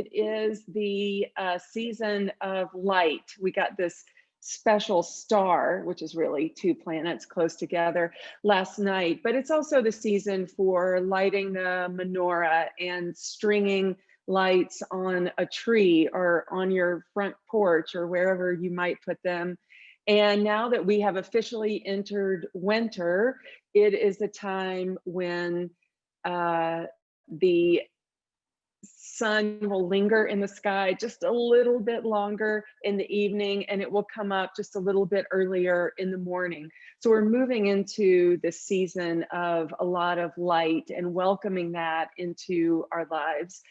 it is the season of light. We got this special star, which is really two planets close together last night, but it's also the season for lighting the menorah and stringing lights on a tree or on your front porch or wherever you might put them. And now that we have officially entered winter, it is the time when the sun will linger in the sky just a little bit longer in the evening, and it will come up just a little bit earlier in the morning. So we're moving into the season of a lot of light and welcoming that into our lives.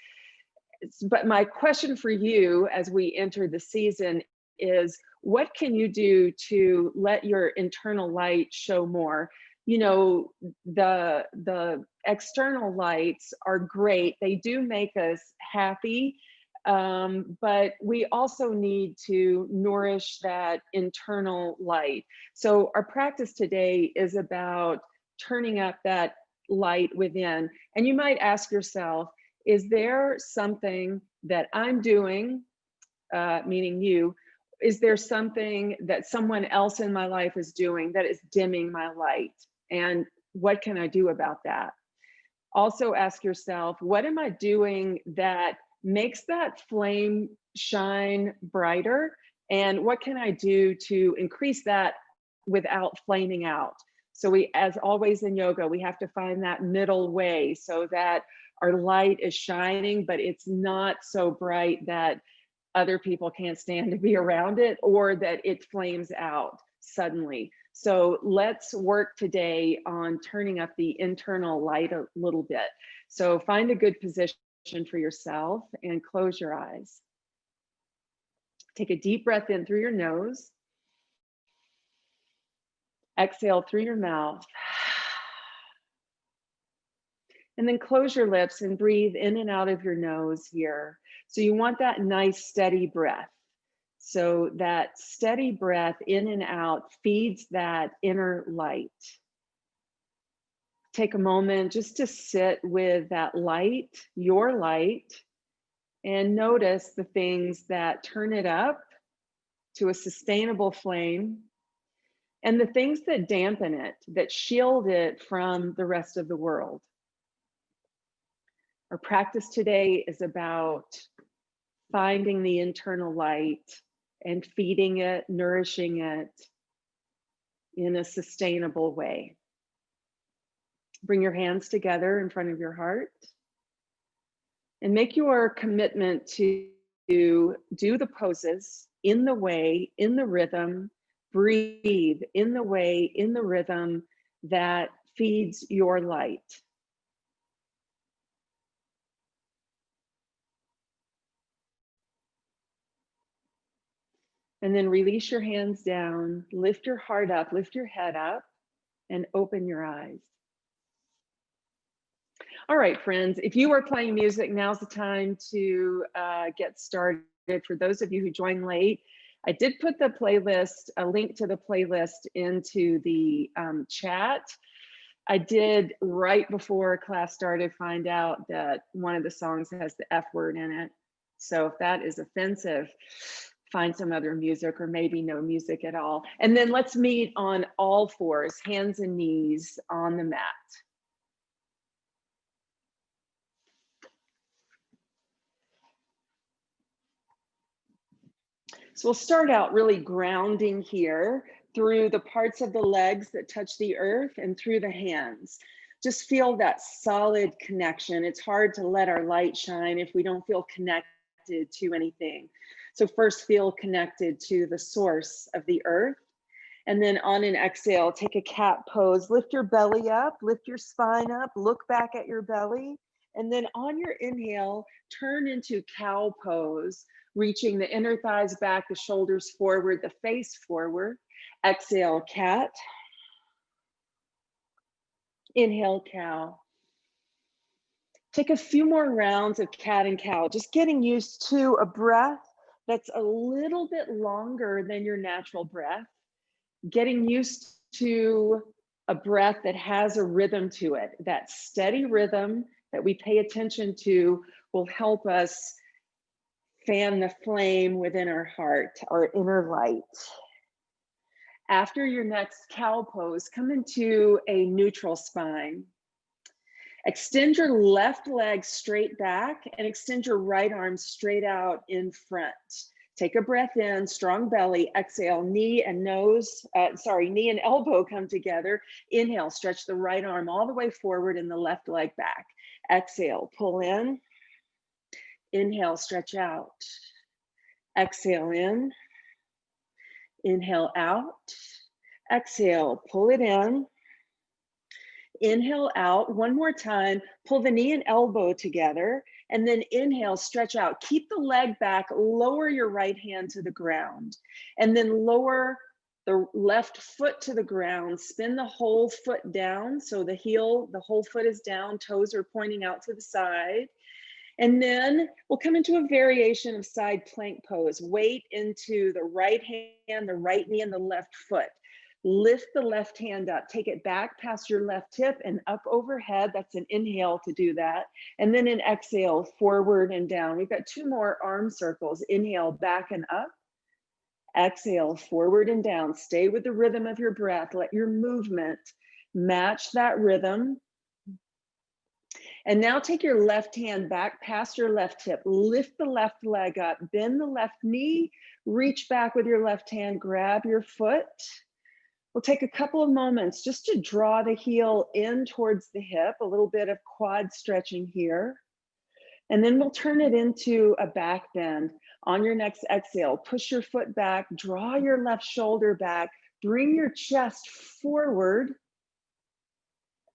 But my question for you as we enter the season is, what can you do to let your internal light show more? You know, the external lights are great. They do make us happy, but we also need to nourish that internal light. So our practice today is about turning up that light within. And you might ask yourself, is there something that I'm doing, meaning you, is there something that someone else in my life is doing that is dimming my light? And what can I do about that? Also ask yourself, what am I doing that makes that flame shine brighter? And what can I do to increase that without flaming out? So we, as always in yoga, we have to find that middle way so that our light is shining, but it's not so bright that other people can't stand to be around it, or that it flames out suddenly. So let's work today on turning up the internal light a little bit. So find a good position for yourself and close your eyes. Take a deep breath in through your nose. Exhale through your mouth. And then close your lips and breathe in and out of your nose here. So you want that nice steady breath. So that steady breath in and out feeds that inner light. Take a moment just to sit with that light, your light, and notice the things that turn it up to a sustainable flame, and the things that dampen it, that shield it from the rest of the world. Our practice today is about finding the internal light and feeding it, nourishing it in a sustainable way. Bring your hands together in front of your heart and make your commitment to do the poses in the way, in the rhythm, breathe in the way, in the rhythm that feeds your light. And then release your hands down, lift your heart up, lift your head up, and open your eyes. All right, friends, if you are playing music, now's the time to get started. For those of you who joined late, I did put the playlist, a link to the playlist into the chat. I did, right before class started, find out that one of the songs has the F word in it. So if that is offensive, find some other music, or maybe no music at all. And then let's meet on all fours, hands and knees on the mat. So we'll start out really grounding here through the parts of the legs that touch the earth and through the hands. Just feel that solid connection. It's hard to let our light shine if we don't feel connected to anything. So first, feel connected to the source of the earth. And then on an exhale, take a cat pose. Lift your belly up, lift your spine up, look back at your belly. And then on your inhale, turn into cow pose, reaching the inner thighs back, the shoulders forward, the face forward. Exhale, cat. Inhale, cow. Take a few more rounds of cat and cow, just getting used to a breath that's a little bit longer than your natural breath, getting used to a breath that has a rhythm to it. That steady rhythm that we pay attention to will help us Fan the flame within our heart, our inner light. After your next cow pose, come into a neutral spine. Extend your left leg straight back and extend your right arm straight out in front. Take a breath in, strong belly. Exhale, knee and elbow come together. Inhale, stretch the right arm all the way forward and the left leg back. Exhale, pull in. Inhale, stretch out. Exhale in. Inhale out. Exhale, pull it in. Inhale out. One more time. Pull the knee and elbow together. And then inhale, stretch out. Keep the leg back. Lower your right hand to the ground. And then lower the left foot to the ground. Spin the whole foot down. So the whole foot is down. Toes are pointing out to the side. And then we'll come into a variation of side plank pose. Weight into the right hand, the right knee, and the left foot. Lift the left hand up, take it back past your left hip and up overhead. That's an inhale to do that. And then an exhale, forward and down. We've got 2 more arm circles. Inhale, back and up. Exhale, forward and down. Stay with the rhythm of your breath. Let your movement match that rhythm. And now take your left hand back past your left hip. Lift the left leg up, bend the left knee, reach back with your left hand, grab your foot. We'll take a couple of moments just to draw the heel in towards the hip, a little bit of quad stretching here. And then we'll turn it into a back bend. On your next exhale, push your foot back, draw your left shoulder back, bring your chest forward.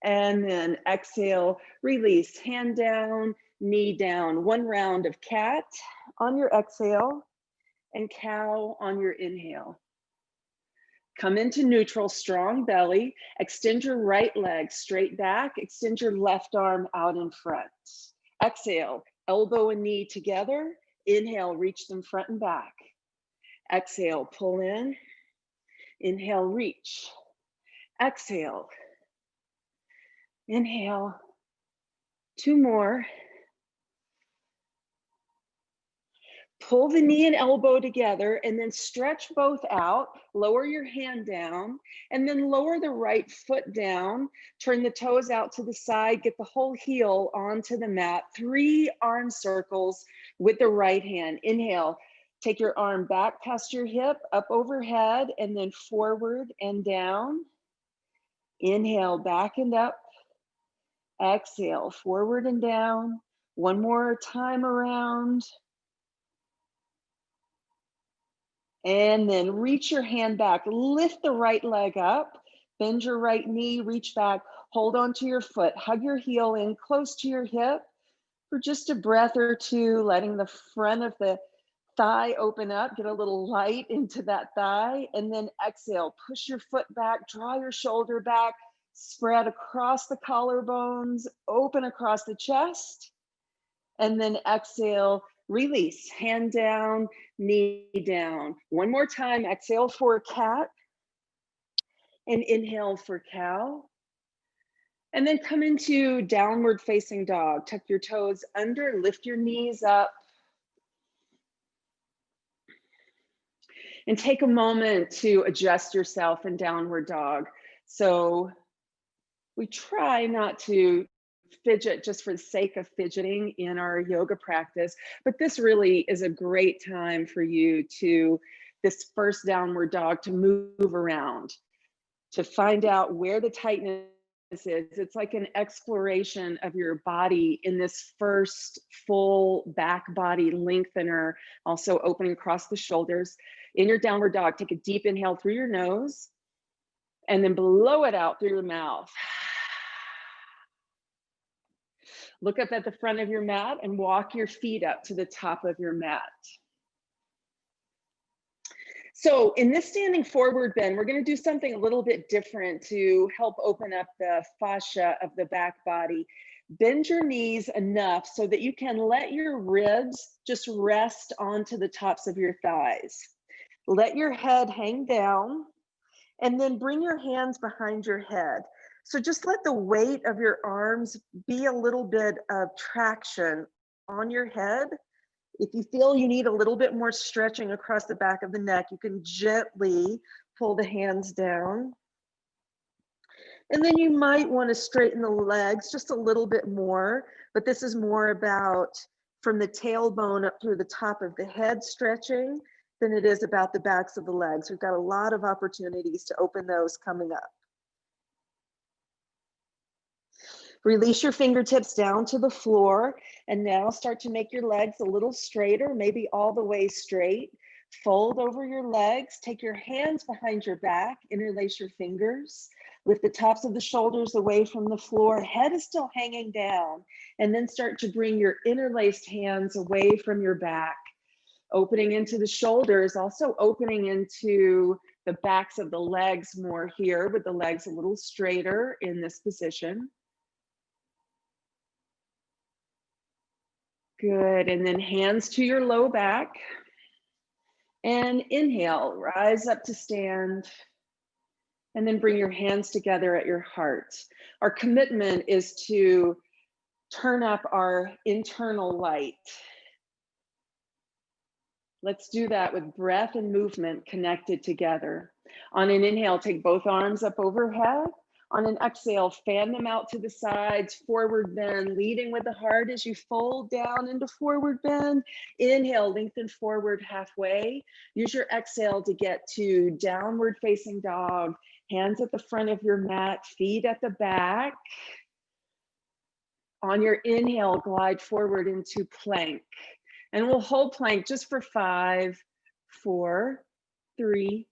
And then exhale, release, hand down, knee down. 1 round of cat on your exhale and cow on your inhale. Come into neutral, strong belly. Extend your right leg straight back. Extend your left arm out in front. Exhale, elbow and knee together. Inhale, reach them front and back. Exhale, pull in. Inhale, reach. Exhale. Inhale. 2 more. Pull the knee and elbow together and then stretch both out. Lower your hand down and then lower the right foot down. Turn the toes out to the side. Get the whole heel onto the mat. 3 arm circles with the right hand. Inhale. Take your arm back past your hip, up overhead, and then forward and down. Inhale, back and up. Exhale, forward and down. 1 more time around. And then reach your hand back, lift the right leg up, bend your right knee, reach back, hold on to your foot, hug your heel in close to your hip for just a breath or 2, letting the front of the thigh open up, get a little light into that thigh, and then exhale, push your foot back, draw your shoulder back, spread across the collarbones, open across the chest, and then exhale, release, hand down, knee down. 1 more time, exhale for cat and inhale for cow. And then come into downward facing dog. Tuck your toes under, lift your knees up. And take a moment to adjust yourself in downward dog. So we try not to fidget just for the sake of fidgeting in our yoga practice, but this really is a great time for you to, this first downward dog, to move around, to find out where the tightness is. It's like an exploration of your body in this first full back body lengthener, also opening across the shoulders. In your downward dog, take a deep inhale through your nose and then blow it out through your mouth. Look up at the front of your mat and walk your feet up to the top of your mat. So in this standing forward bend, we're going to do something a little bit different to help open up the fascia of the back body. Bend your knees enough so that you can let your ribs just rest onto the tops of your thighs. Let your head hang down and then bring your hands behind your head. So just let the weight of your arms be a little bit of traction on your head If you feel you need a little bit more stretching across the back of the neck, you can gently pull the hands down. And then you might want to straighten the legs just a little bit more, but this is more about from the tailbone up through the top of the head stretching than it is about the backs of the legs. We've got a lot of opportunities to open those coming up. Release your fingertips down to the floor, and now start to make your legs a little straighter, maybe all the way straight. Fold over your legs, take your hands behind your back, interlace your fingers, lift the tops of the shoulders away from the floor, head is still hanging down, and then start to bring your interlaced hands away from your back, opening into the shoulders, also opening into the backs of the legs more here, with the legs a little straighter in this position. Good, and then hands to your low back. And inhale, rise up to stand. And then bring your hands together at your heart. Our commitment is to turn up our internal light. Let's do that with breath and movement connected together. On an inhale, take both arms up overhead. On an exhale, fan them out to the sides, forward bend, leading with the heart as you fold down into forward bend. Inhale, lengthen forward halfway. Use your exhale to get to downward facing dog. Hands at the front of your mat, feet at the back. On your inhale, glide forward into plank. And we'll hold plank just for 5, 4, 3,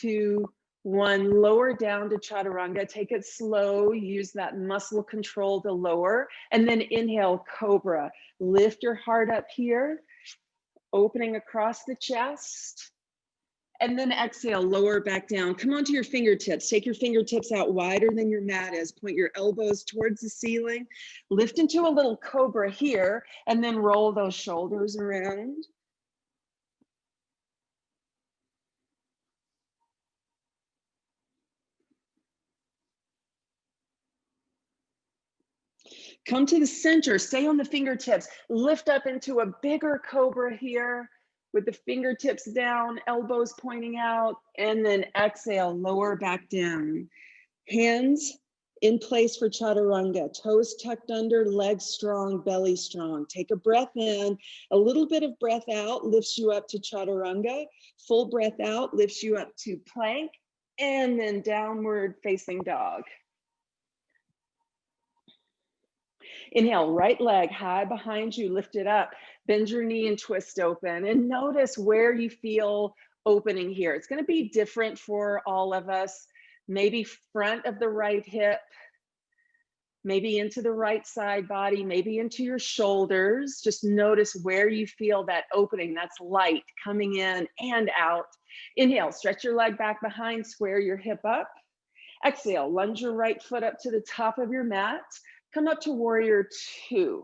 2, 1. Lower down to chaturanga. Take it slow. Use that muscle control to lower. And then inhale, cobra. Lift your heart up here, opening across the chest. And then exhale, lower back down. Come onto your fingertips. Take your fingertips out wider than your mat is. Point your elbows towards the ceiling. Lift into a little cobra here, and then roll those shoulders around. Come to the center, stay on the fingertips. Lift up into a bigger cobra here with the fingertips down, elbows pointing out, and then exhale, lower back down. Hands in place for chaturanga, toes tucked under, legs strong, belly strong. Take a breath in, a little bit of breath out lifts you up to chaturanga, full breath out lifts you up to plank, and then downward facing dog. Inhale, right leg high behind you, lift it up, bend your knee and twist open, and notice where you feel opening here. It's going to be different for all of us. Maybe front of the right hip, maybe into the right side body, maybe into your shoulders. Just notice where you feel that opening. That's light coming in and out. Inhale, stretch your leg back behind, square your hip up. Exhale, lunge your right foot up to the top of your mat. Come up to warrior 2.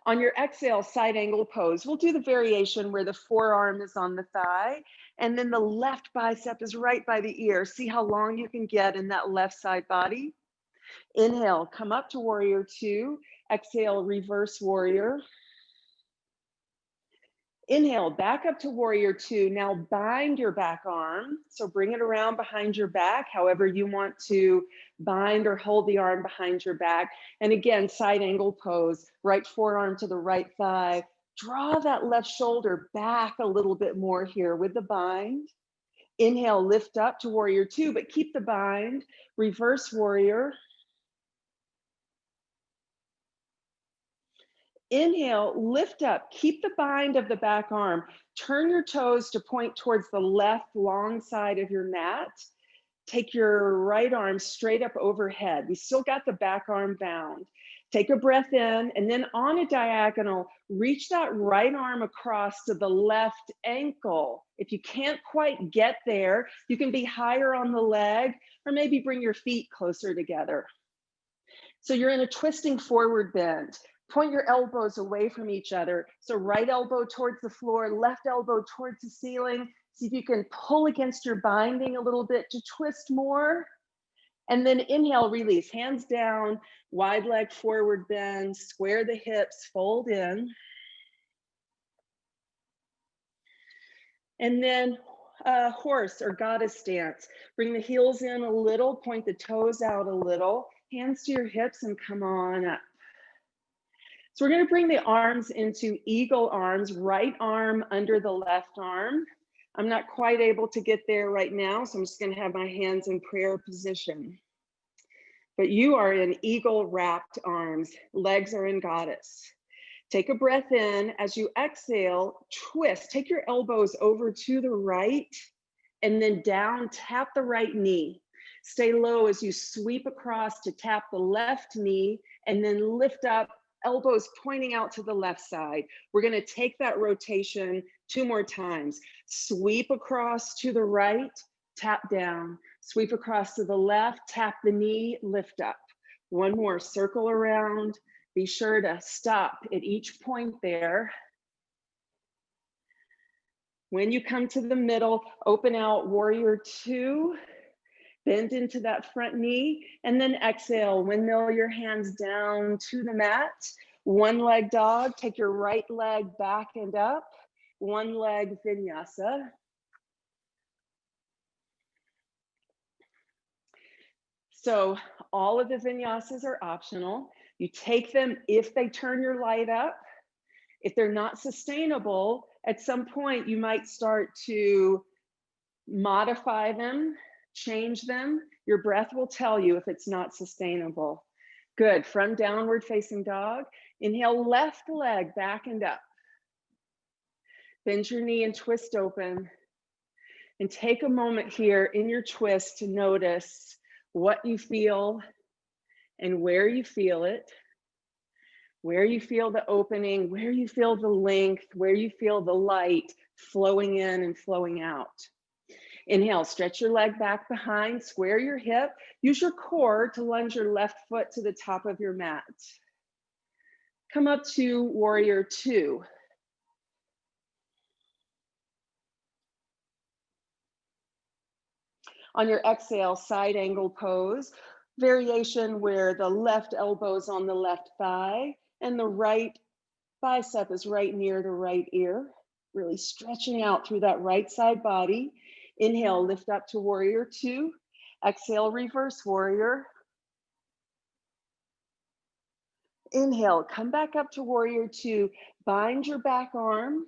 On your exhale, side angle pose, we'll do the variation where the forearm is on the thigh and then the left bicep is right by the ear. See how long you can get in that left side body. Inhale, come up to warrior 2. Exhale, reverse warrior. Inhale, back up to warrior 2. Now bind your back arm. So bring it around behind your back, however you want to bind or hold the arm behind your back. And again, side angle pose, right forearm to the right thigh. Draw that left shoulder back a little bit more here with the bind. Inhale, lift up to warrior 2, but keep the bind. Reverse warrior. Inhale, lift up, keep the bind of the back arm. Turn your toes to point towards the left long side of your mat. Take your right arm straight up overhead. We still got the back arm bound. Take a breath in, and then on a diagonal, reach that right arm across to the left ankle. If you can't quite get there, you can be higher on the leg, or maybe bring your feet closer together. So you're in a twisting forward bend. Point your elbows away from each other. So right elbow towards the floor, left elbow towards the ceiling. See if you can pull against your binding a little bit to twist more. And then inhale, release, hands down, wide leg forward bend, square the hips, fold in. And then horse or goddess stance. Bring the heels in a little, point the toes out a little, hands to your hips and come on up. So we're gonna bring the arms into eagle arms, right arm under the left arm. I'm not quite able to get there right now, so I'm just gonna have my hands in prayer position. But you are in eagle wrapped arms, legs are in goddess. Take a breath in. As you exhale, twist, take your elbows over to the right and then down, tap the right knee. Stay low as you sweep across to tap the left knee and then lift up, elbows pointing out to the left side. We're gonna take that rotation 2 more times. Sweep across to the right, tap down. Sweep across to the left, tap the knee, lift up. 1 more, circle around. Be sure to stop at each point there. When you come to the middle, open out warrior 2, bend into that front knee, and then exhale, windmill your hands down to the mat. 1 leg dog, take your right leg back and up. 1 leg vinyasa. So all of the vinyasas are optional. You take them if they turn your light up. If they're not sustainable, at some point you might start to modify them, change them. Your breath will tell you if it's not sustainable. Good, from downward facing dog. Inhale, left leg back and up. Bend your knee and twist open. And take a moment here in your twist to notice what you feel and where you feel it, where you feel the opening, where you feel the length, where you feel the light flowing in and flowing out. Inhale, stretch your leg back behind, square your hip, use your core to lunge your left foot to the top of your mat. Come up to warrior 2. On your exhale, side angle pose, variation where the left elbow is on the left thigh and the right bicep is right near the right ear, really stretching out through that right side body. Inhale, lift up to warrior 2. Exhale, reverse warrior. Inhale, come back up to warrior 2. Bind your back arm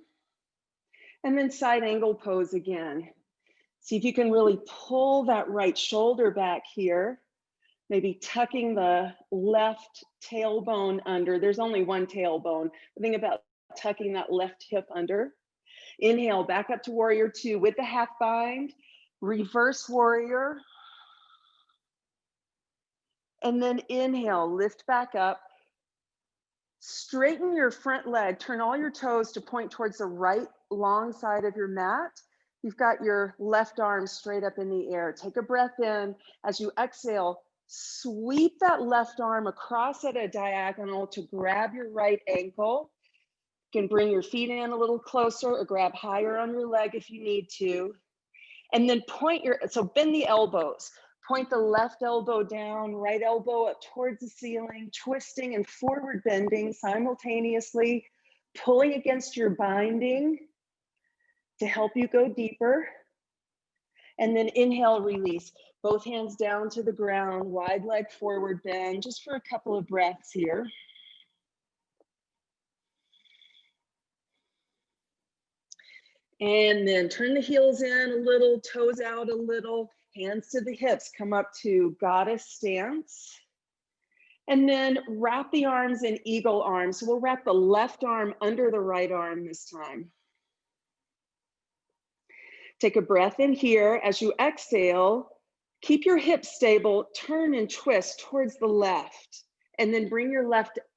and then side angle pose again. See if you can really pull that right shoulder back here, maybe tucking the left tailbone under. There's only one tailbone. Think about tucking that left hip under. Inhale, back up to warrior 2 with the half bind, reverse warrior. And then inhale, lift back up. Straighten your front leg, turn all your toes to point towards the right long side of your mat. You've got your left arm straight up in the air. Take a breath in. As you exhale, sweep that left arm across at a diagonal to grab your right ankle. You can bring your feet in a little closer or grab higher on your leg if you need to. And then so bend the elbows. Point the left elbow down, right elbow up towards the ceiling, twisting and forward bending simultaneously, pulling against your binding to help you go deeper. And then inhale, release. Both hands down to the ground, wide leg forward bend, just for a couple of breaths here. And then turn the heels in a little, toes out a little, hands to the hips, come up to goddess stance. And then wrap the arms in eagle arms. So we'll wrap the left arm under the right arm this time. Take a breath in here. As you exhale, keep your hips stable, turn and twist towards the left. And then bring your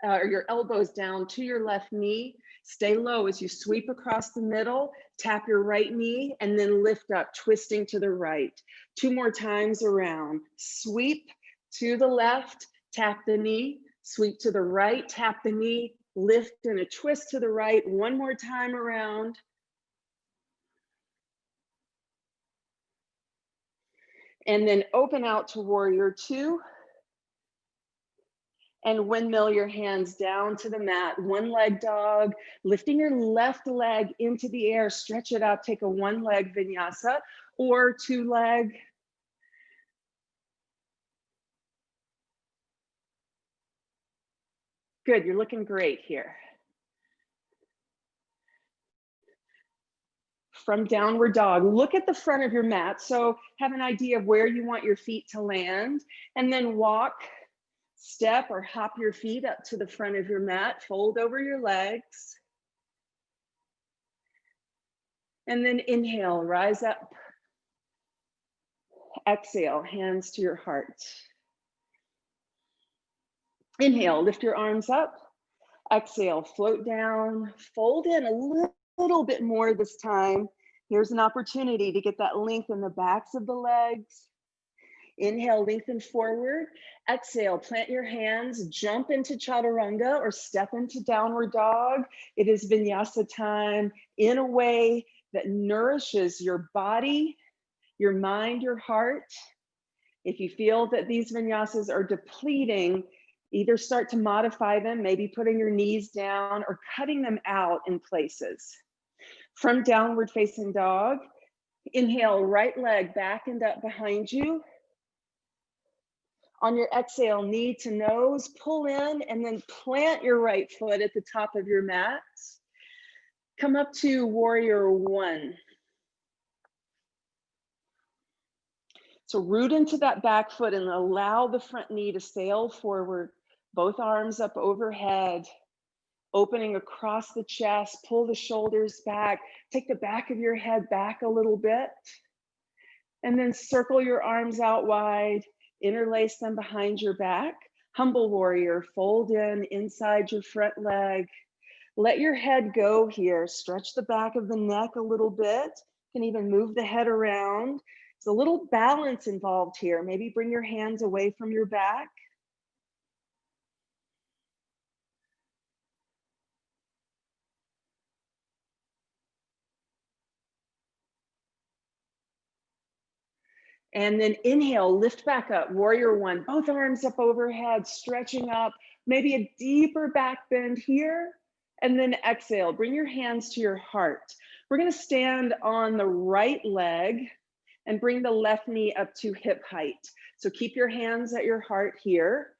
your elbows down to your left knee. Stay low as you sweep across the middle, tap your right knee, and then lift up, twisting to the right. 2 more times around. Sweep to the left, tap the knee, sweep to the right, tap the knee, lift and a twist to the right. 1 more time around. And then open out to warrior two. And windmill your hands down to the mat. One leg dog, lifting your left leg into the air, stretch it up, take a one leg vinyasa or two leg. Good, you're looking great here. From downward dog, look at the front of your mat. So have an idea of where you want your feet to land, and then walk, step or hop your feet up to the front of your mat, fold over your legs. And then inhale, rise up. Exhale, hands to your heart. Inhale, lift your arms up. Exhale, float down, fold in a little bit more this time. Here's an opportunity to get that length in the backs of the legs. Inhale, lengthen forward. Exhale, plant your hands, jump into chaturanga or step into downward dog. It is vinyasa time in a way that nourishes your body, your mind, your heart. If you feel that these vinyasas are depleting, either start to modify them, maybe putting your knees down or cutting them out in places. From downward facing dog, inhale, right leg back and up behind you. On your exhale, knee to nose, pull in and then plant your right foot at the top of your mat. Come up to warrior one. So root into that back foot and allow the front knee to sail forward, both arms up overhead, opening across the chest, pull the shoulders back, take the back of your head back a little bit, and then circle your arms out wide, interlace them behind your back. Humble warrior, fold in inside your front leg. Let your head go here. Stretch the back of the neck a little bit. You can even move the head around. There's a little balance involved here. Maybe bring your hands away from your back. And then inhale, lift back up, warrior one, both arms up overhead, stretching up, maybe a deeper back bend here. And then exhale, bring your hands to your heart. We're gonna stand on the right leg and bring the left knee up to hip height. So keep your hands at your heart here.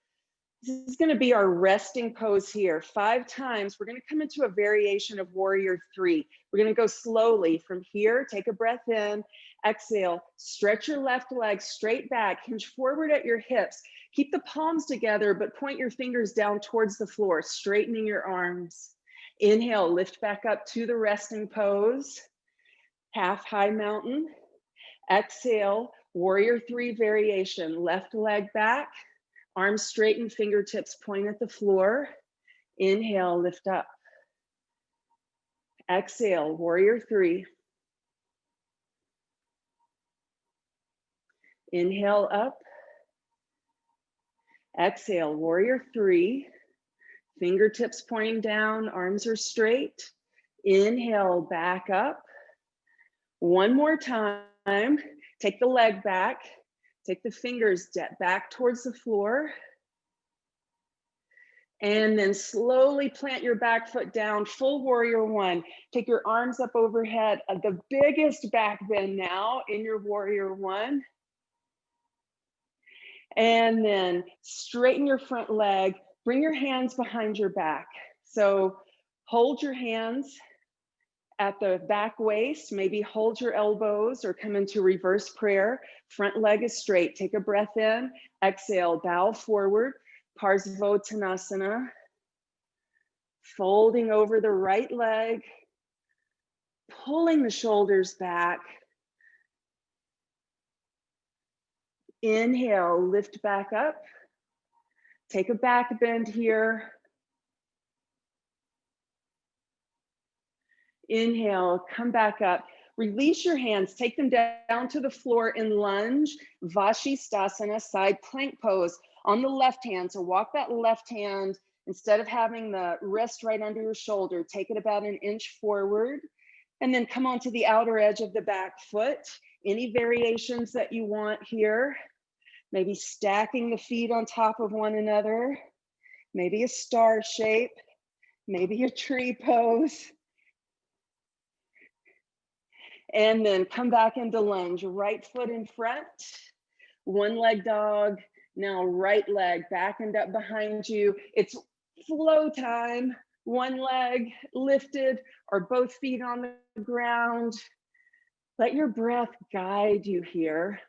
This is gonna be our resting pose here. 5 times, we're gonna come into a variation of warrior three. We're gonna go slowly from here, take a breath in, exhale, stretch your left leg straight back, hinge forward at your hips. Keep the palms together, but point your fingers down towards the floor, straightening your arms. Inhale, lift back up to the resting pose. Half high mountain. Exhale, warrior three variation, left leg back, arms straighten, fingertips point at the floor. Inhale, lift up. Exhale, warrior three. Inhale up. Exhale, warrior three. Fingertips pointing down, arms are straight. Inhale, back up. One more time. Take the leg back. Take the fingers back towards the floor. And then slowly plant your back foot down, full warrior one. Take your arms up overhead, the biggest back bend now in your warrior one. And then straighten your front leg, bring your hands behind your back. So hold your hands at the back waist, maybe hold your elbows or come into reverse prayer. Front leg is straight, take a breath in, exhale, bow forward, Parsvottanasana. Folding over the right leg, pulling the shoulders back. Inhale, lift back up. Take a back bend here. Inhale, come back up. Release your hands, take them down to the floor in lunge, Vashisthasana, side plank pose on the left hand. So walk that left hand, instead of having the wrist right under your shoulder, take it about an inch forward, and then come onto the outer edge of the back foot. Any variations that you want here, maybe stacking the feet on top of one another, maybe a star shape, maybe a tree pose. And then come back into lunge, right foot in front, one leg dog. Now right leg back and up behind you. It's flow time. One leg lifted or both feet on the ground. Let your breath guide you here.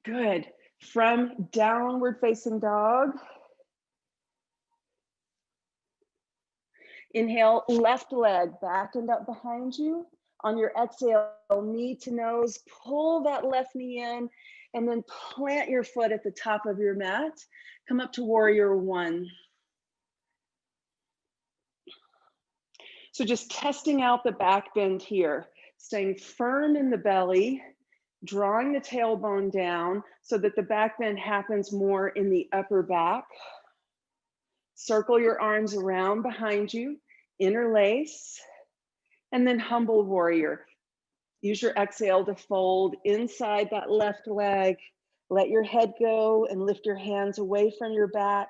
Good. From downward facing dog, inhale, left leg back and up behind you. On your exhale, knee to nose, pull that left knee in, and then plant your foot at the top of your mat. Come up to warrior one. So just testing out the back bend here, staying firm in the belly, drawing the tailbone down so that the back bend happens more in the upper back. Circle your arms around behind you, interlace, and then humble warrior. Use your exhale to fold inside that left leg. Let your head go and lift your hands away from your back.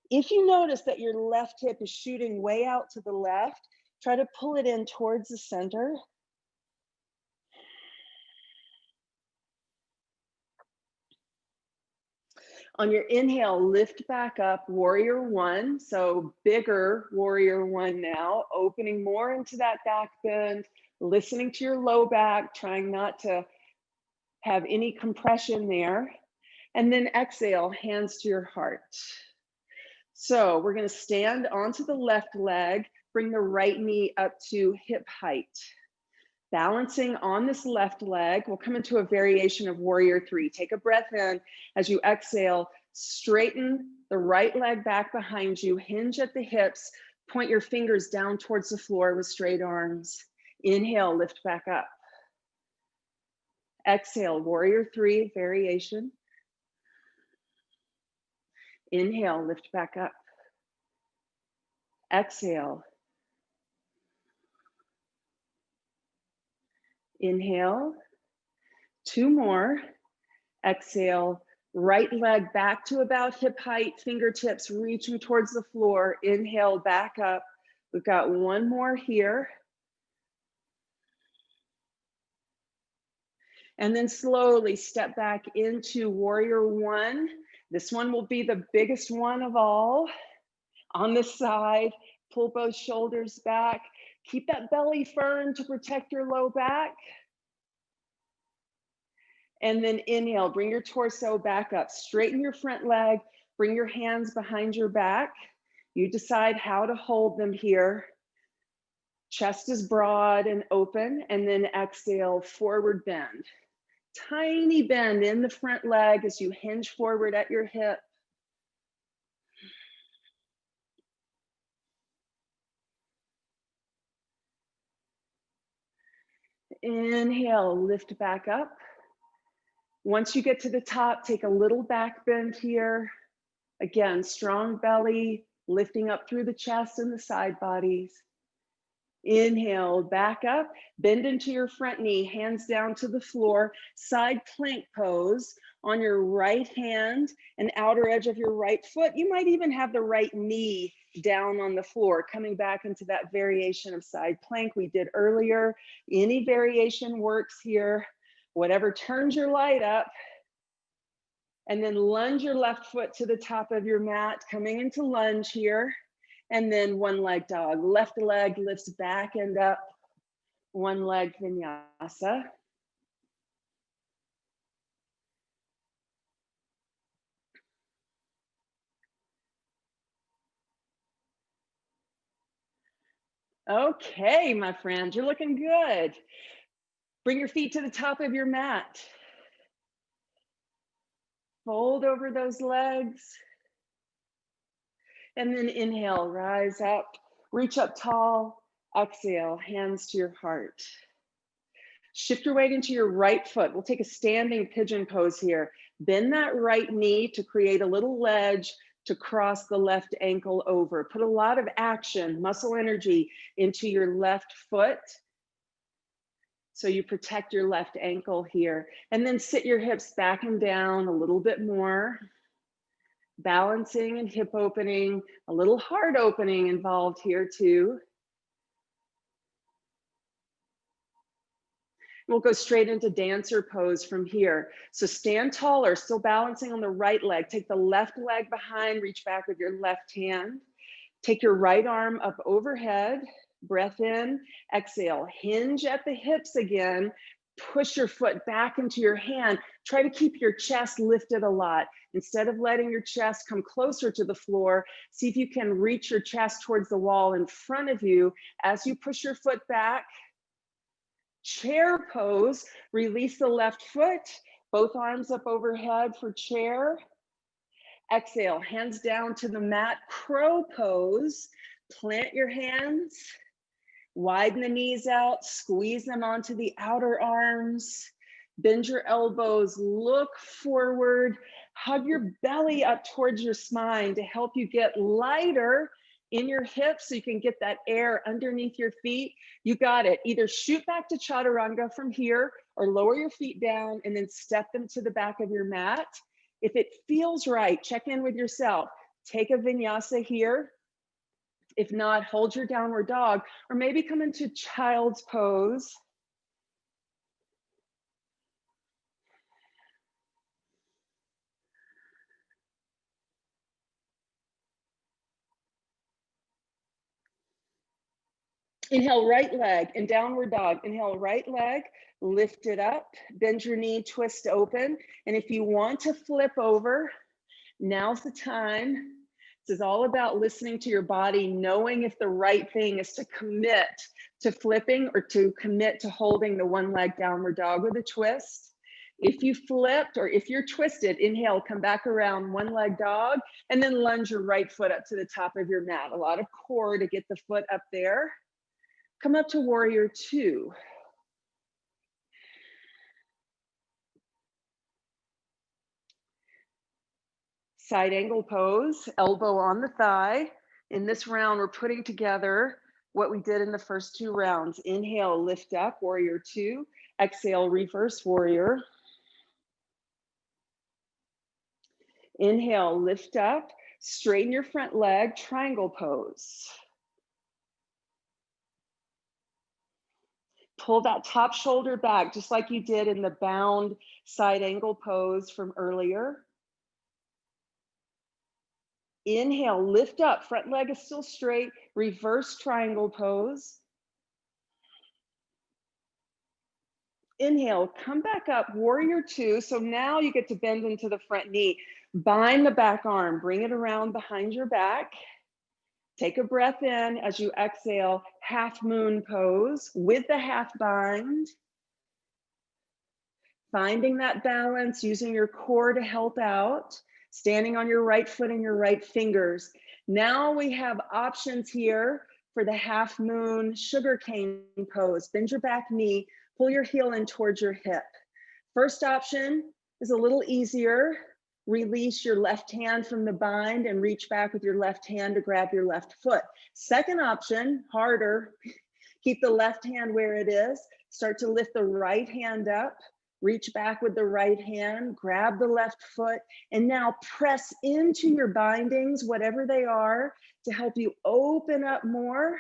If you notice that your left hip is shooting way out to the left, try to pull it in towards the center. On your inhale, lift back up, warrior one. So bigger warrior one now, opening more into that back bend, listening to your low back, trying not to have any compression there. And then exhale, hands to your heart. So we're going to stand onto the left leg, bring the right knee up to hip height. Balancing on this left leg, we'll come into a variation of warrior three. Take a breath in. As you exhale, straighten the right leg back behind you, hinge at the hips, point your fingers down towards the floor with straight arms. Inhale, lift back up. Exhale, warrior three, variation. Inhale, lift back up. Exhale. Inhale. Two more. Exhale. Right leg back to about hip height, fingertips reaching towards the floor. Inhale, back up. We've got one more here. And then slowly step back into warrior one. This one will be the biggest one of all. On this side, pull both shoulders back. Keep that belly firm to protect your low back. And then inhale, bring your torso back up. Straighten your front leg, bring your hands behind your back. You decide how to hold them here. Chest is broad and open, and then exhale, forward bend. Tiny bend in the front leg as you hinge forward at your hip. Inhale, lift back up. Once you get to the top, take a little back bend here. Again, strong belly, lifting up through the chest and the side bodies. Inhale, back up, bend into your front knee, hands down to the floor, side plank pose on your right hand and outer edge of your right foot. You might even have the right knee down on the floor, coming back into that variation of side plank we did earlier. Any variation works here, whatever turns your light up. And then lunge your left foot to the top of your mat, coming into lunge here. And then one leg dog. Left leg lifts back and up. One leg vinyasa. Okay, my friends, you're looking good. Bring your feet to the top of your mat. Fold over those legs. And then inhale, rise up, reach up tall, exhale, hands to your heart. Shift your weight into your right foot. We'll take a standing pigeon pose here. Bend that right knee to create a little ledge. to cross the left ankle over. Put a lot of action, muscle energy into your left foot so you protect your left ankle here. And then sit your hips back and down a little bit more. Balancing and hip opening, a little heart opening involved here too. We'll go straight into dancer pose from here. So stand taller, still balancing on the right leg. Take the left leg behind, reach back with your left hand. Take your right arm up overhead, breath in, exhale, hinge at the hips again. Push your foot back into your hand. Try to keep your chest lifted a lot. Instead of letting your chest come closer to the floor, see if you can reach your chest towards the wall in front of you as you push your foot back. Chair pose, release the left foot, both arms up overhead for chair. Exhale, hands down to the mat, crow pose. Plant your hands, widen the knees out, squeeze them onto the outer arms. Bend your elbows, look forward, hug your belly up towards your spine to help you get lighter in your hips so you can get that air underneath your feet. You got it. Either shoot back to chaturanga from here or lower your feet down and then step them to the back of your mat. If it feels right, check in with yourself. Take a vinyasa here. If not, hold your downward dog or maybe come into child's pose. Inhale, right leg and downward dog. Inhale, right leg, lift it up, bend your knee, twist open. And if you want to flip over, now's the time. This is all about listening to your body, knowing if the right thing is to commit to flipping or to commit to holding the one leg downward dog with a twist. If you flipped or if you're twisted, inhale, come back around, one leg dog, and then lunge your right foot up to the top of your mat. A lot of core to get the foot up there. Come up to warrior two. Side angle pose, elbow on the thigh. In this round, we're putting together what we did in the first two rounds. Inhale, lift up, warrior two. Exhale, reverse warrior. Inhale, lift up, straighten your front leg, triangle pose. Pull that top shoulder back, just like you did in the bound side angle pose from earlier. Inhale, lift up, front leg is still straight, reverse triangle pose. Inhale, come back up, warrior two. So now you get to bend into the front knee. Bind the back arm, bring it around behind your back. Take a breath in as you exhale, half moon pose with the half bind. Finding that balance, using your core to help out. Standing on your right foot and your right fingers. Now we have options here for the half moon sugar cane pose. Bend your back knee, pull your heel in towards your hip. First option is a little easier. Release your left hand from the bind and reach back with your left hand to grab your left foot. Second option, harder. Keep the left hand where it is. Start to lift the right hand up. Reach back with the right hand, grab the left foot, and now press into your bindings, whatever they are, to help you open up more.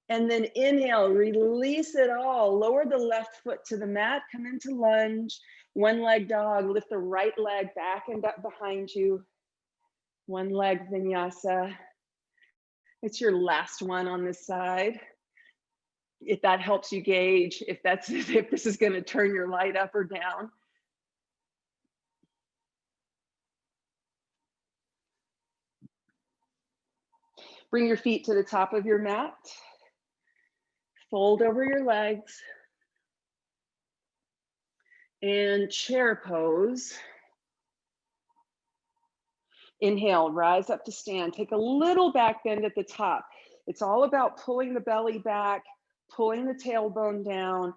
And then inhale, release it all. Lower the left foot to the mat, come into lunge. One leg dog, lift the right leg back and up behind you. One leg vinyasa. It's your last one on this side. If that helps you gauge if this is going to turn your light up or down. Bring your feet to the top of your mat. Fold over your legs. And chair pose. Inhale, rise up to stand. Take a little back bend at the top. It's all about pulling the belly back, pulling the tailbone down,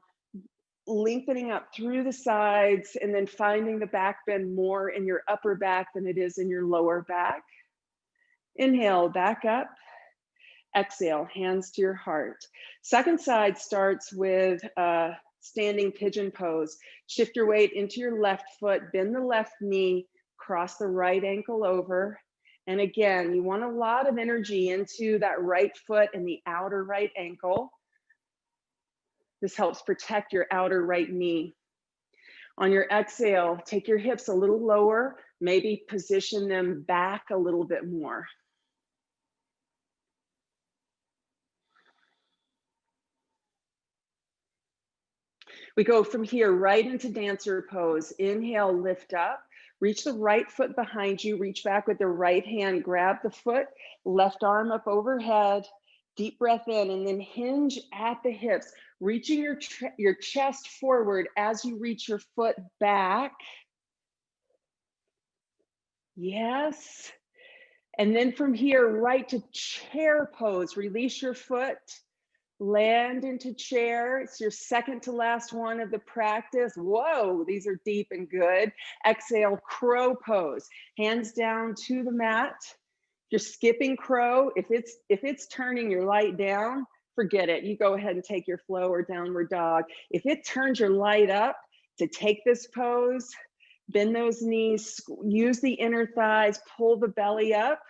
lengthening up through the sides and then finding the back bend more in your upper back than it is in your lower back. Inhale, back up. Exhale, hands to your heart. Second side starts with standing pigeon pose. Shift your weight into your left foot, bend the left knee, cross the right ankle over. And again, you want a lot of energy into that right foot and the outer right ankle. This helps protect your outer right knee. On your exhale, take your hips a little lower, maybe position them back a little bit more. We go from here right into dancer pose. Inhale, lift up. Reach the right foot behind you. Reach back with the right hand. Grab the foot, left arm up overhead. Deep breath in and then hinge at the hips. Reaching your chest forward as you reach your foot back. Yes. And then from here, right to chair pose. Release your foot. Land into chair. It's your second to last one of the practice. Whoa, these are deep and good. Exhale, crow pose. Hands down to the mat. You're skipping crow. If it's turning your light down, forget it. You go ahead and take your flow or downward dog. If it turns your light up to take this pose, bend those knees, use the inner thighs, pull the belly up.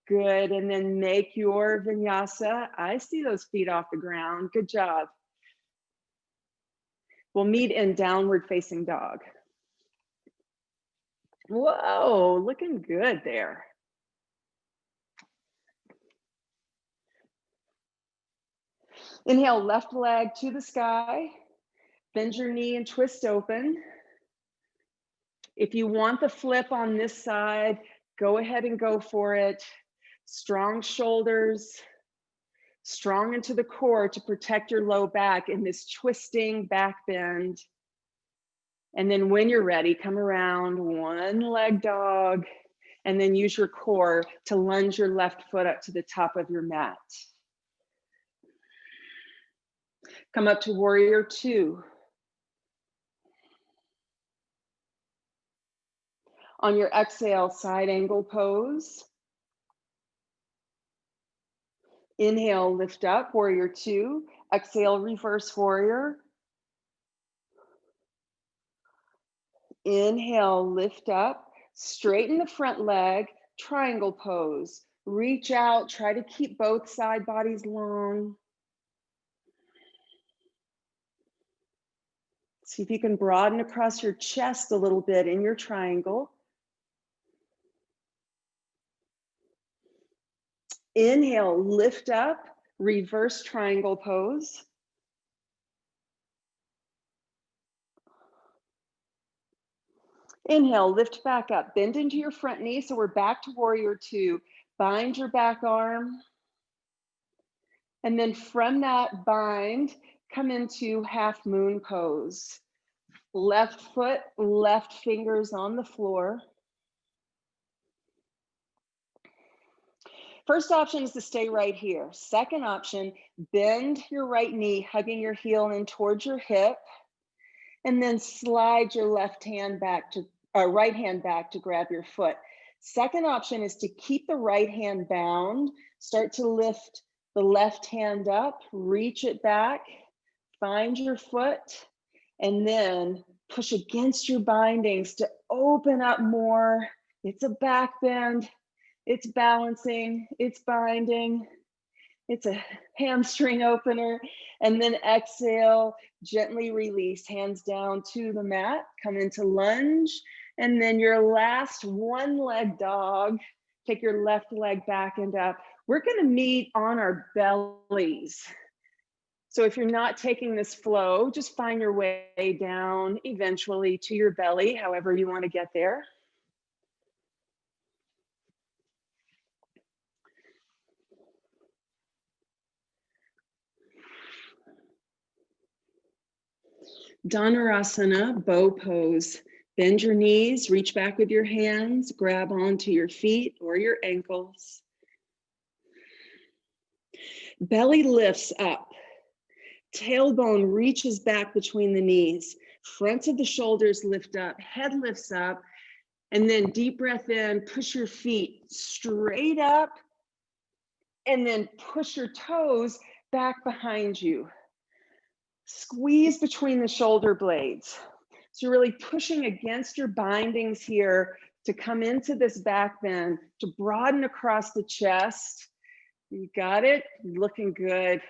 Good, and then make your vinyasa. I see those feet off the ground. Good job. We'll meet in downward facing dog. Whoa, looking good there. Inhale, left leg to the sky. Bend your knee and twist open. If you want the flip on this side, go ahead and go for it. Strong shoulders, strong into the core to protect your low back in this twisting back bend. And then when you're ready, come around, one leg dog, and then use your core to lunge your left foot up to the top of your mat. Come up to warrior two. On your exhale, side angle pose. Inhale, lift up, warrior two. Exhale, reverse warrior. Inhale, lift up, straighten the front leg, triangle pose. Reach out, try to keep both side bodies long. See if you can broaden across your chest a little bit in your triangle. Inhale, lift up, reverse triangle pose. Inhale, lift back up, bend into your front knee. So we're back to warrior two. Bind your back arm. And then from that bind, come into half moon pose. Left foot, left fingers on the floor. First option is to stay right here. Second option, bend your right knee, hugging your heel in towards your hip, and then slide your right hand back to grab your foot. Second option is to keep the right hand bound, start to lift the left hand up, reach it back, find your foot, and then push against your bindings to open up more. It's a back bend. It's balancing, it's binding, it's a hamstring opener. And then exhale, gently release, hands down to the mat, come into lunge. And then your last one leg dog, take your left leg back and up. We're gonna meet on our bellies. So if you're not taking this flow, just find your way down eventually to your belly, however you wanna get there. Dhanurasana, bow pose. Bend your knees, reach back with your hands, grab onto your feet or your ankles. Belly lifts up. Tailbone reaches back between the knees. Front of the shoulders lift up, head lifts up, and then deep breath in, push your feet straight up, and then push your toes back behind you. Squeeze between the shoulder blades. So you're really pushing against your bindings here to come into this back bend, to broaden across the chest. You got it? Looking good.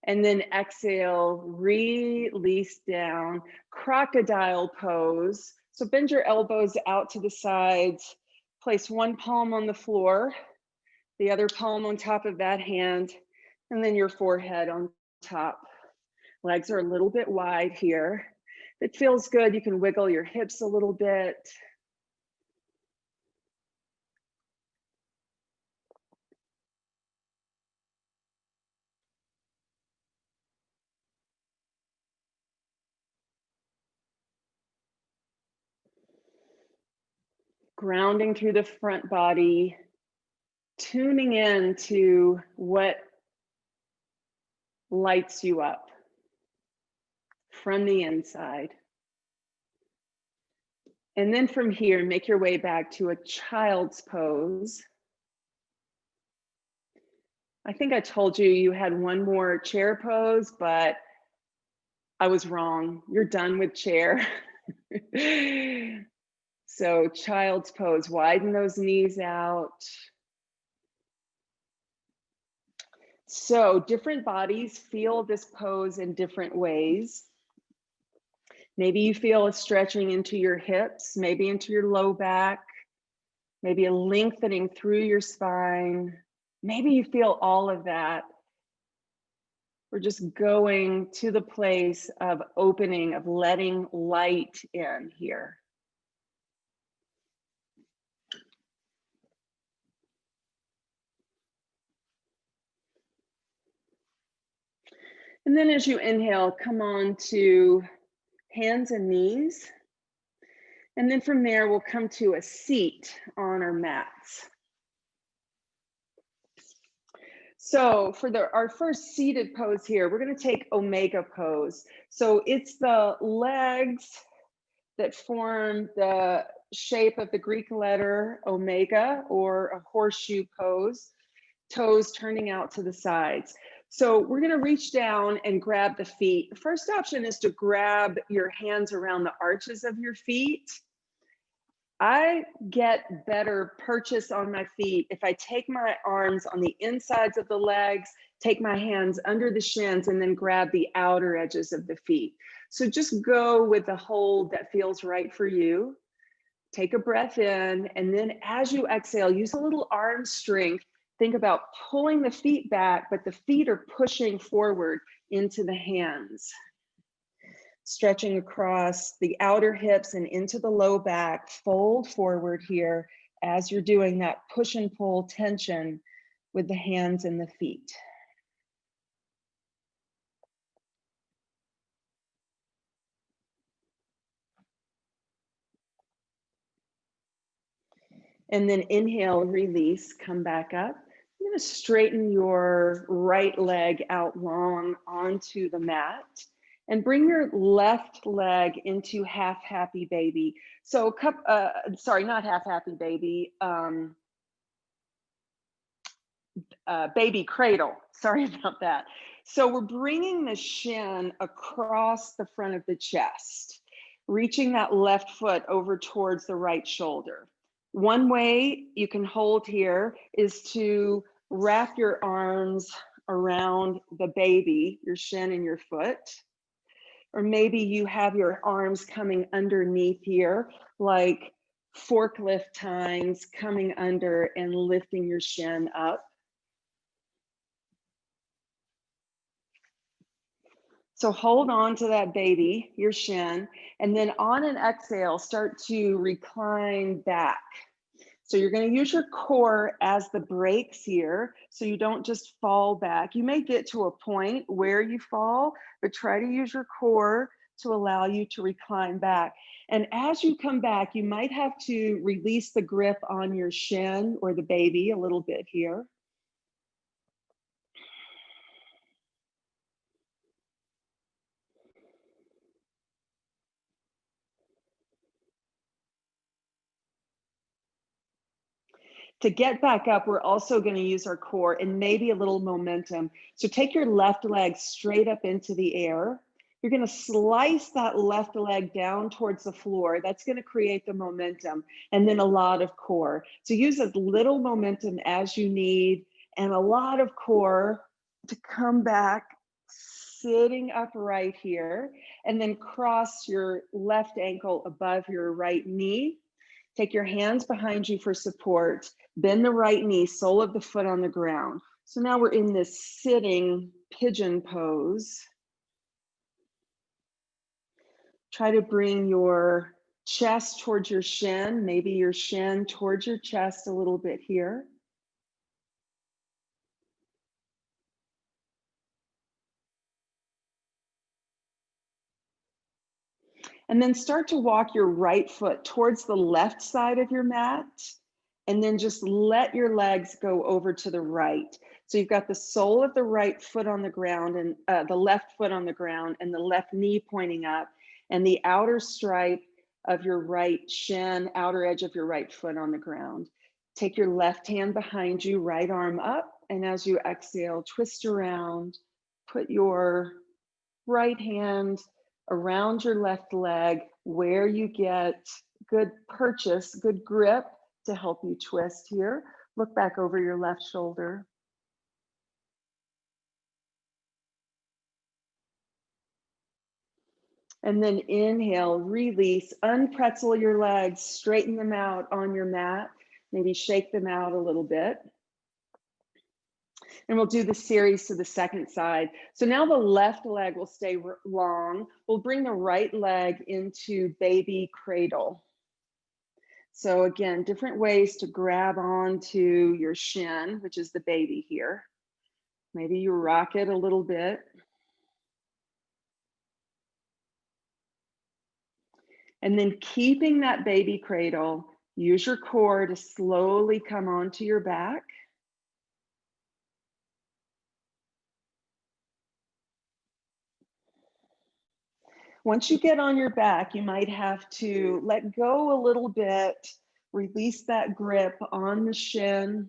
And then exhale, release down, crocodile pose. So bend your elbows out to the sides, place one palm on the floor, the other palm on top of that hand, and then your forehead on top. Legs are a little bit wide here. If it feels good, you can wiggle your hips a little bit. Grounding through the front body, tuning in to what lights you up from the inside. And then from here, make your way back to a child's pose. I think I told you you had one more chair pose, but I was wrong. You're done with chair. So child's pose, widen those knees out. So different bodies feel this pose in different ways. Maybe you feel a stretching into your hips, maybe into your low back, maybe a lengthening through your spine. Maybe you feel all of that. We're just going to the place of opening, of letting light in here. And then as you inhale, come on to hands and knees. And then from there, we'll come to a seat on our mats. So for our first seated pose here, we're going to take Omega pose. So it's the legs that form the shape of the Greek letter Omega, or a horseshoe pose, toes turning out to the sides. So we're going to reach down and grab the feet. The first option is to grab your hands around the arches of your feet. I get better purchase on my feet if I take my arms on the insides of the legs, take my hands under the shins, and then grab the outer edges of the feet. So just go with the hold that feels right for you. Take a breath in, and then as you exhale, use a little arm strength. Think about pulling the feet back, but the feet are pushing forward into the hands. Stretching across the outer hips and into the low back, fold forward here as you're doing that push and pull tension with the hands and the feet. And then inhale, release, come back up. You're going to straighten your right leg out long onto the mat. And bring your left leg into half happy baby. So sorry, not half happy baby, baby cradle. Sorry about that. So we're bringing the shin across the front of the chest, reaching that left foot over towards the right shoulder. One way you can hold here is to wrap your arms around the baby, your shin and your foot. Or maybe you have your arms coming underneath here, like forklift tines, coming under and lifting your shin up. So hold on to that baby, your shin, and then on an exhale, start to recline back. So you're going to use your core as the brakes here, so you don't just fall back. You may get to a point where you fall, but try to use your core to allow you to recline back. And as you come back, you might have to release the grip on your shin or the baby a little bit here. To get back up, we're also going to use our core and maybe a little momentum. So take your left leg straight up into the air. You're going to slice that left leg down towards the floor. That's going to create the momentum and then a lot of core. So use as little momentum as you need and a lot of core to come back sitting upright here, and then cross your left ankle above your right knee. Take your hands behind you for support. Bend the right knee, sole of the foot on the ground. So now we're in this sitting pigeon pose. Try to bring your chest towards your shin, maybe your shin towards your chest a little bit here. And then start to walk your right foot towards the left side of your mat. And then just let your legs go over to the right. So you've got the sole of the right foot on the ground and the left foot on the ground and the left knee pointing up and the outer stripe of your right shin, outer edge of your right foot on the ground. Take your left hand behind you, right arm up. And as you exhale, twist around, put your right hand around your left leg where you get good purchase, good grip to help you twist here. Look back over your left shoulder. And then inhale, release, unpretzel your legs, straighten them out on your mat, maybe shake them out a little bit. And we'll do the series to the second side. So now the left leg will stay long. We'll bring the right leg into baby cradle. So again, different ways to grab onto your shin, which is the baby here. Maybe you rock it a little bit. And then keeping that baby cradle, use your core to slowly come onto your back. Once you get on your back, you might have to let go a little bit, release that grip on the shin.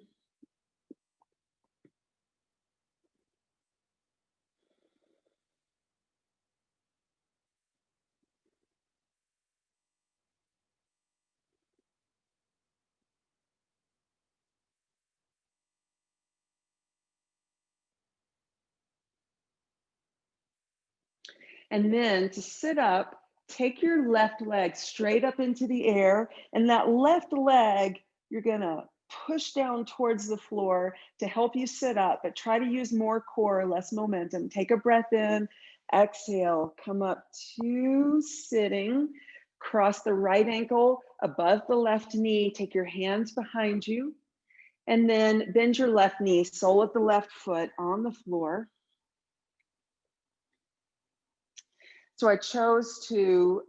And then to sit up, take your left leg straight up into the air, and that left leg, you're gonna push down towards the floor to help you sit up, but try to use more core, less momentum. Take a breath in, exhale, come up to sitting, cross the right ankle above the left knee, take your hands behind you, and then bend your left knee, sole of the left foot on the floor. So I chose to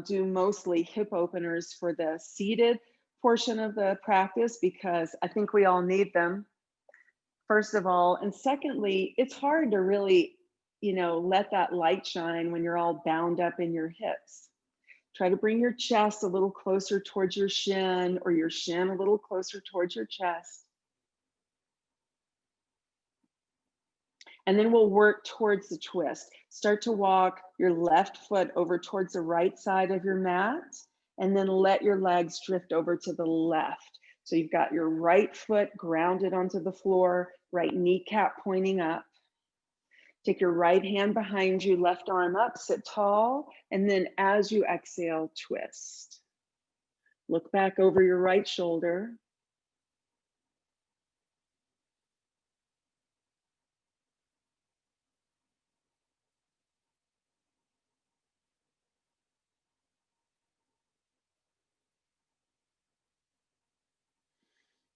do mostly hip openers for the seated portion of the practice because I think we all need them, first of all. And secondly, it's hard to really, let that light shine when you're all bound up in your hips. Try to bring your chest a little closer towards your shin or your shin a little closer towards your chest. And then we'll work towards the twist. Start to walk your left foot over towards the right side of your mat, and then let your legs drift over to the left. So you've got your right foot grounded onto the floor, right kneecap pointing up. Take your right hand behind you, left arm up, sit tall, and then as you exhale, twist. Look back over your right shoulder.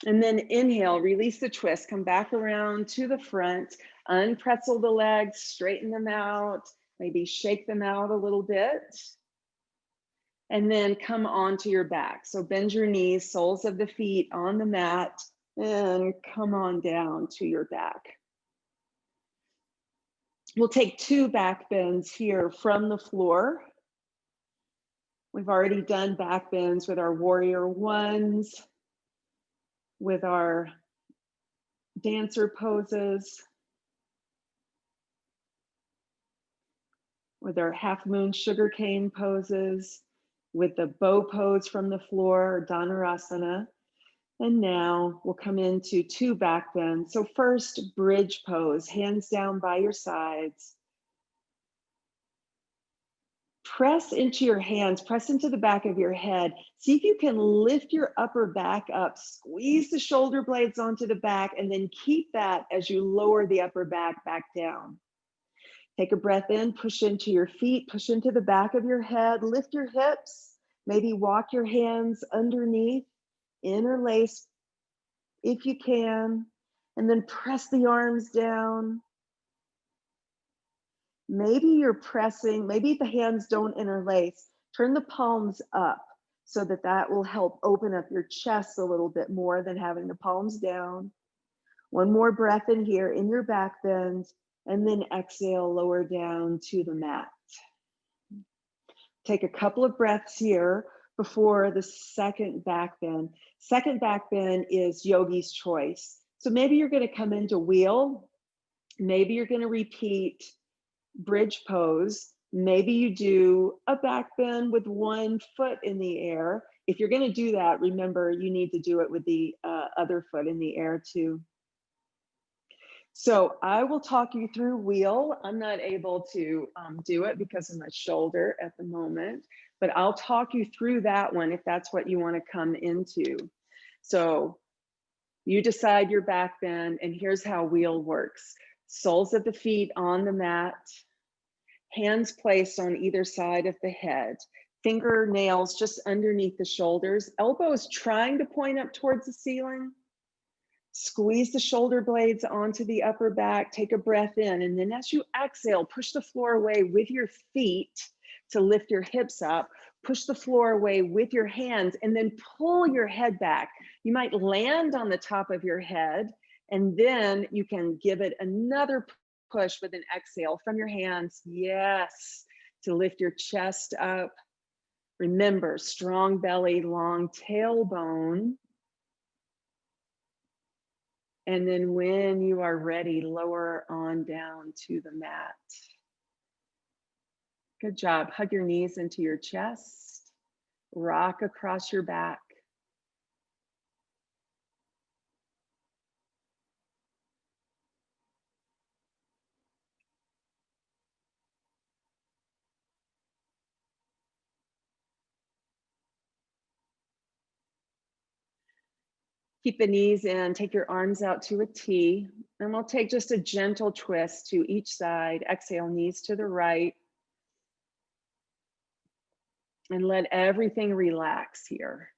And then inhale, release the twist, come back around to the front, unpretzel the legs, straighten them out, maybe shake them out a little bit. And then come onto your back. So bend your knees, soles of the feet on the mat, and come on down to your back. We'll take 2 back bends here from the floor. We've already done back bends with our warrior ones. with our dancer poses, with our half moon sugarcane poses, with the bow pose from the floor, or Dhanurasana. And now we'll come into 2 back bends. So first, bridge pose, hands down by your sides. Press into your hands, press into the back of your head. See if you can lift your upper back up, squeeze the shoulder blades onto the back, and then keep that as you lower the upper back down. Take a breath in, push into your feet, push into the back of your head, lift your hips, maybe walk your hands underneath, interlace if you can, and then press the arms down. Maybe you're pressing, maybe the hands don't interlace. Turn the palms up so that that will help open up your chest a little bit more than having the palms down. One more breath in here in your back bend, and then exhale, lower down to the mat. Take a couple of breaths here before the second back bend. Second back bend is yogi's choice. So maybe you're going to come into wheel. Maybe you're going to repeat bridge pose. Maybe you do a back bend with one foot in the air. If you're going to do that, remember you need to do it with the other foot in the air too. So I will talk you through wheel. I'm not able to do it because of my shoulder at the moment, but I'll talk you through that one if that's what you want to come into. So you decide your back bend, and here's how wheel works. Soles of the feet on the mat, hands placed on either side of the head, fingernails just underneath the shoulders, elbows trying to point up towards the ceiling. Squeeze the shoulder blades onto the upper back, take a breath in, and then as you exhale, push the floor away with your feet to lift your hips up, push the floor away with your hands, and then pull your head back. You might land on the top of your head, and then you can give it another push with an exhale from your hands, yes, to lift your chest up. Remember, strong belly, long tailbone. And then when you are ready, lower on down to the mat. Good job. Hug your knees into your chest. Rock across your back. Keep the knees in, take your arms out to a T, and we'll take just a gentle twist to each side. Exhale, knees to the right. And let everything relax here.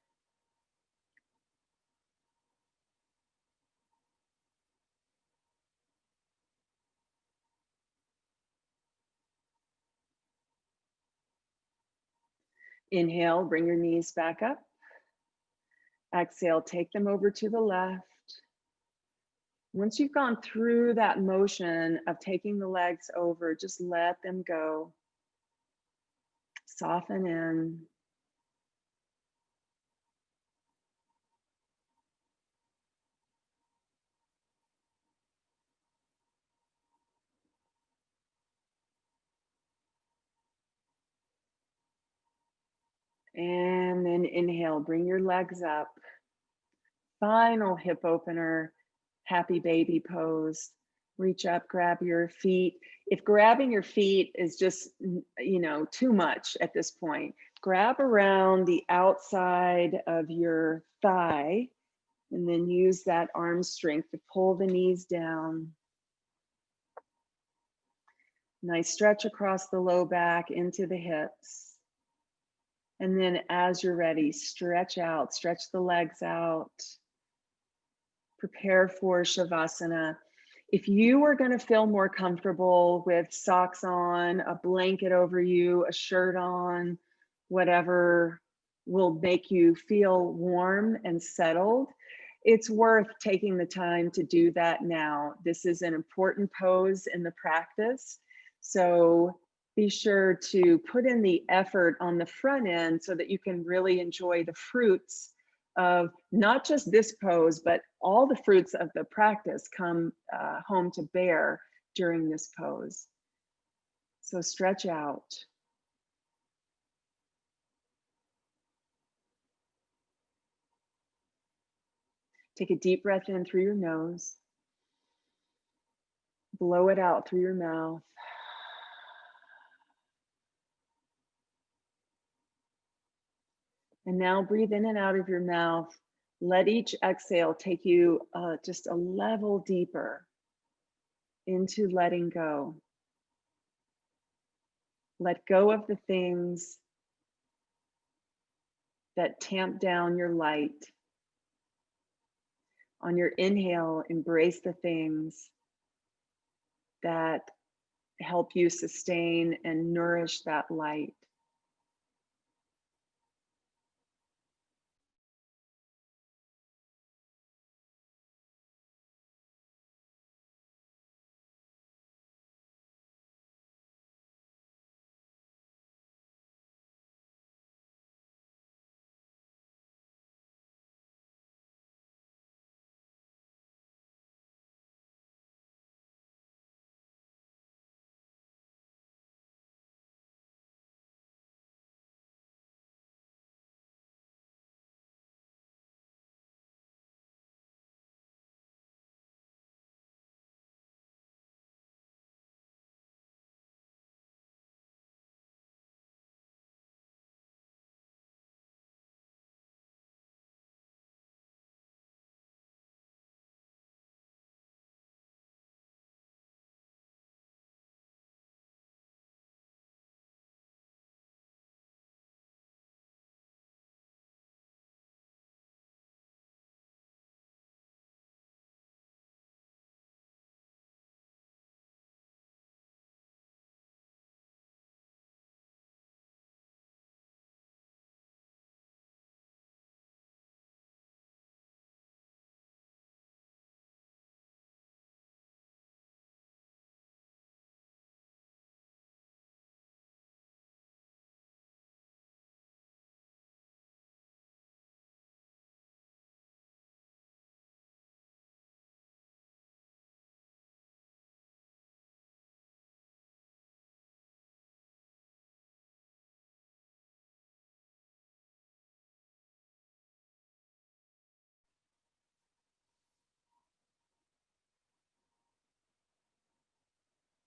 Inhale, bring your knees back up. Exhale, take them over to the left. Once you've gone through that motion of taking the legs over, just let them go. Soften in. And then inhale, bring your legs up. Final hip opener, happy baby pose. Reach up, grab your feet. If grabbing your feet is just, too much at this point, grab around the outside of your thigh and then use that arm strength to pull the knees down. Nice stretch across the low back into the hips. And then as you're ready, stretch out, stretch the legs out. Prepare for Shavasana. If you are going to feel more comfortable with socks on, a blanket over you, a shirt on, whatever will make you feel warm and settled, it's worth taking the time to do that now. This is an important pose in the practice. So be sure to put in the effort on the front end so that you can really enjoy the fruits of not just this pose, but all the fruits of the practice come home to bear during this pose. So stretch out. Take a deep breath in through your nose. Blow it out through your mouth. And now breathe in and out of your mouth. Let each exhale take you just a level deeper into letting go. Let go of the things that tamp down your light. On your inhale, embrace the things that help you sustain and nourish that light.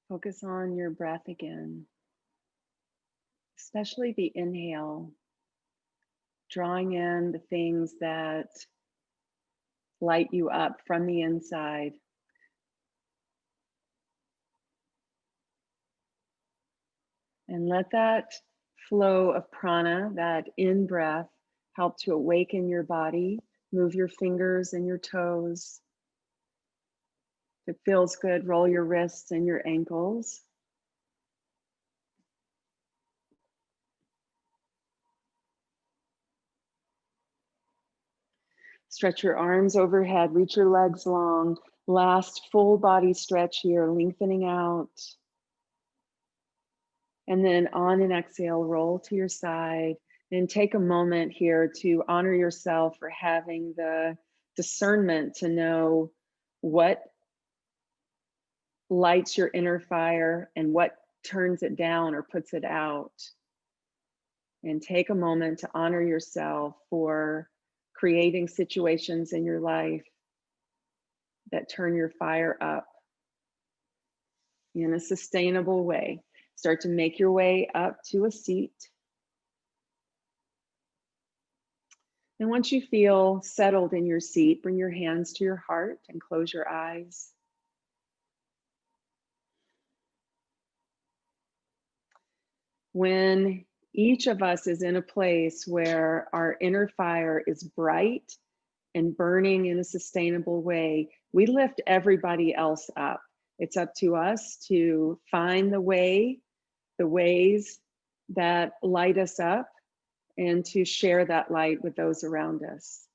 Focus on your breath again, especially the inhale, drawing in the things that light you up from the inside. And let that flow of prana, that in breath, help to awaken your body. Move your fingers and your toes. If it feels good, roll your wrists and your ankles. Stretch your arms overhead, reach your legs long. Last full body stretch here, lengthening out. And then on an exhale, roll to your side. And take a moment here to honor yourself for having the discernment to know what lights your inner fire and what turns it down or puts it out. And take a moment to honor yourself for creating situations in your life that turn your fire up in a sustainable way. Start to make your way up to a seat. And once you feel settled in your seat, bring your hands to your heart and close your eyes. When each of us is in a place where our inner fire is bright and burning in a sustainable way, we lift everybody else up. It's up to us to find the ways that light us up and to share that light with those around us.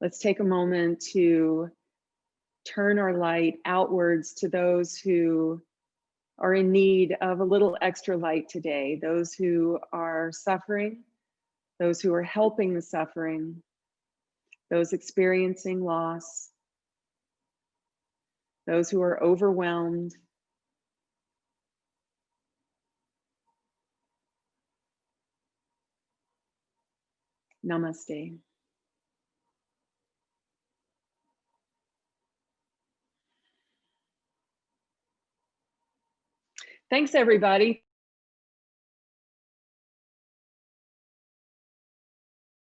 Let's take a moment to turn our light outwards to those who are in need of a little extra light today, those who are suffering, those who are helping the suffering, those experiencing loss, those who are overwhelmed. Namaste. Thanks, everybody.